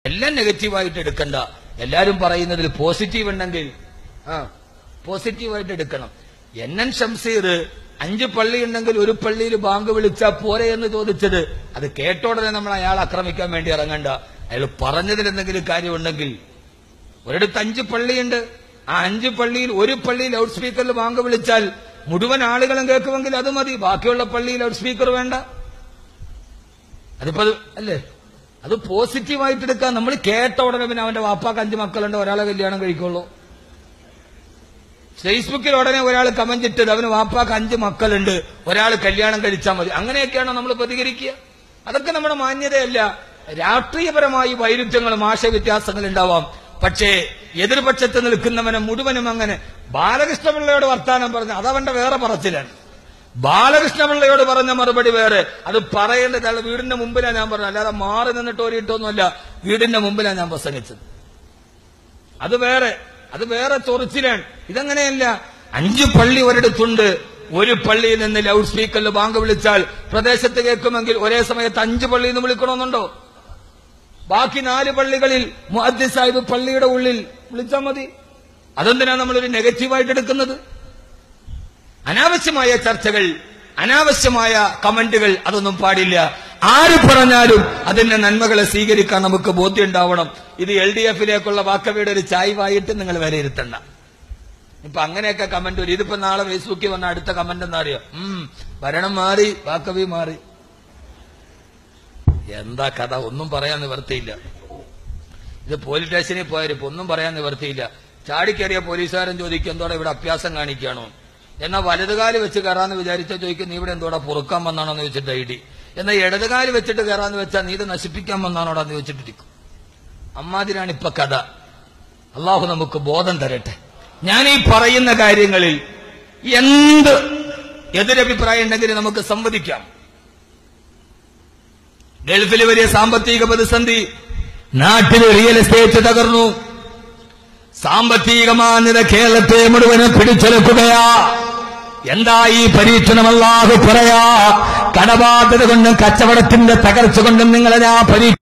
എല്ലാം നെഗറ്റീവായിട്ട് എടുക്കണ്ട. എല്ലാരും പറയുന്നതിൽ പോസിറ്റീവ് ഉണ്ടെങ്കിൽ പോസിറ്റീവായിട്ട് എടുക്കണം. എൻ ഷംസീർ 5 പള്ളി ഉണ്ടെങ്കിൽ ഒരു പള്ളിയിൽ ബാങ്ക് വിളിച്ചാൽ പോരെ എന്ന് ചോദിച്ചത്, അത് കേട്ടോടനെ നമ്മൾ അയാൾ ആക്രമിക്കാൻ വേണ്ടി ഇറങ്ങണ്ട. അയാൾ പറഞ്ഞതിൽ എന്തെങ്കിലും കാര്യമുണ്ടെങ്കിൽ, ഒരിടത്ത് 5 പള്ളിയുണ്ട്, ആ 5 പള്ളിയിൽ ഒരു പള്ളി ലൗഡ് സ്പീക്കറിൽ ബാങ്ക് വിളിച്ചാൽ മുഴുവൻ ആളുകളും കേൾക്കുമെങ്കിൽ അത് മതി, ബാക്കിയുള്ള പള്ളി ലൗഡ് സ്പീക്കർ വേണ്ട. അതിപ്പോ അല്ലേ, അത് പോസിറ്റീവായിട്ട് എടുക്കാൻ. നമ്മൾ കേട്ട ഉടനെ പിന്നെ അവന്റെ വാപ്പാക്ക് 5 മക്കളുണ്ട്, ഒരാളെ കല്യാണം കഴിക്കുള്ളൂ. ഫേസ്ബുക്കിൽ ഉടനെ ഒരാൾ കമന്റ് ഇട്ടത് അവന് വാപ്പാക്ക് 5 മക്കളുണ്ട്, ഒരാൾ കല്യാണം കഴിച്ചാൽ മതി. അങ്ങനെയൊക്കെയാണോ നമ്മൾ പ്രതികരിക്കുക? അതൊക്കെ നമ്മുടെ മാന്യതയല്ല. രാഷ്ട്രീയപരമായി വൈരുദ്ധ്യങ്ങളും ആശയവ്യത്യാസങ്ങൾ ഉണ്ടാവാം, പക്ഷേ എതിർപക്ഷത്ത് നിൽക്കുന്നവനെ മുഴുവനും അങ്ങനെ. ബാലകൃഷ്ണപിള്ളയോട് വർത്താനം പറഞ്ഞ അതവന്റെ വേറെ പറച്ചിലാണ്. ബാലകൃഷ്ണപിള്ളയോട് പറഞ്ഞ മറുപടി വേറെ. അത് പറയേണ്ടത് അയാൾ വീടിന്റെ മുമ്പിലാണ് ഞാൻ പറഞ്ഞത്, അല്ലാതെ മാറി നിന്നിട്ട് ഓരിട്ടൊന്നുമല്ല, വീടിന്റെ മുമ്പിലാണ് ഞാൻ പ്രസംഗിച്ചത്. അത് വേറെ ചൊറിച്ചിലാണ്. ഇതങ്ങനെയല്ല. 5 പള്ളി ഒരിടത്തുണ്ട്, ഒരു പള്ളിയിൽ നിന്ന് ലൗഡ് സ്പീക്കറിൽ ബാങ്ക് വിളിച്ചാൽ പ്രദേശത്ത് കേൾക്കുമെങ്കിൽ ഒരേ സമയത്ത് 5 പള്ളിയിൽ നിന്ന് വിളിക്കണമെന്നുണ്ടോ? ബാക്കി 4 പള്ളികളിൽ മുഅദ്ദിൻ സാഹിബ് പള്ളിയുടെ ഉള്ളിൽ വിളിച്ചാൽ മതി. അതെന്തിനാണ് നമ്മളൊരു നെഗറ്റീവായിട്ട് എടുക്കുന്നത്? അനാവശ്യമായ ചർച്ചകൾ, അനാവശ്യമായ കമന്റുകൾ, അതൊന്നും പാടില്ല. ആര് പറഞ്ഞാലും അതിന്റെ നന്മകളെ സ്വീകരിക്കാൻ നമുക്ക് ബോധ്യം ഉണ്ടാവണം. ഇത് LDF-ലേക്കുള്ള വാക്കവിയുടെ ഒരു ചായ്വായിട്ട് നിങ്ങൾ വിലയിരുത്തണ്ട. ഇപ്പൊ അങ്ങനെയൊക്കെ കമന്റ് വരും. ഇതിപ്പോ നാളെ ഫേസ്ബുക്കിൽ വന്ന അടുത്ത കമന്റ് എന്താ അറിയോ? ഭരണം മാറി, വാക്കവി മാറി. എന്താ കഥ? ഒന്നും പറയാൻ നിവർത്തിയില്ല. ഇത് പോലീസ് സ്റ്റേഷനിൽ പോയാലും ഒന്നും പറയാൻ നിവർത്തിയില്ല. ചാടിക്കേറിയ പോലീസുകാരൻ ചോദിക്കും എന്തോടെ ഇവിടെ അഭ്യാസം കാണിക്കുകയാണോ? എന്നാൽ വലതുകാല് വെച്ച് കയറാന്ന് വിചാരിച്ചാൽ ചോദിക്കും നീ ഇവിടെ എന്തോടാ പൊറുക്കാൻ വന്നാണോ എന്ന് ചോദിച്ചിട്ട് ഐഡി. എന്നാൽ ഇടതുകാല് വെച്ചിട്ട് കയറാന്ന് വെച്ചാൽ നീ ഇത് നശിപ്പിക്കാൻ വന്നാണോടാന്ന് ചോദിച്ചിട്ടിരിക്കും. അമ്മാതിരാണ് ഇപ്പൊ കഥ. അള്ളാഹു നമുക്ക് ബോധം തരട്ടെ. ഞാൻ ഈ പറയുന്ന കാര്യങ്ങളിൽ എന്ത് എതിരഭിപ്രായം ഉണ്ടെങ്കിലും നമുക്ക് സംവദിക്കാം. ഗൾഫിൽ വലിയ സാമ്പത്തിക പ്രതിസന്ധി, നാട്ടിൽ റിയൽ എസ്റ്റേറ്റ് തകർന്നു, സാമ്പത്തിക മാന്യത കേരളത്തെ മുഴുവനും പിടിച്ചെടുക്കുകയാ. എന്താ ഈ പരീക്ഷണം? അല്ലാഹു പറയാ, കടബാധ്യത കൊണ്ടും കച്ചവടത്തിന്റെ തകർച്ച കൊണ്ടും നിങ്ങളെ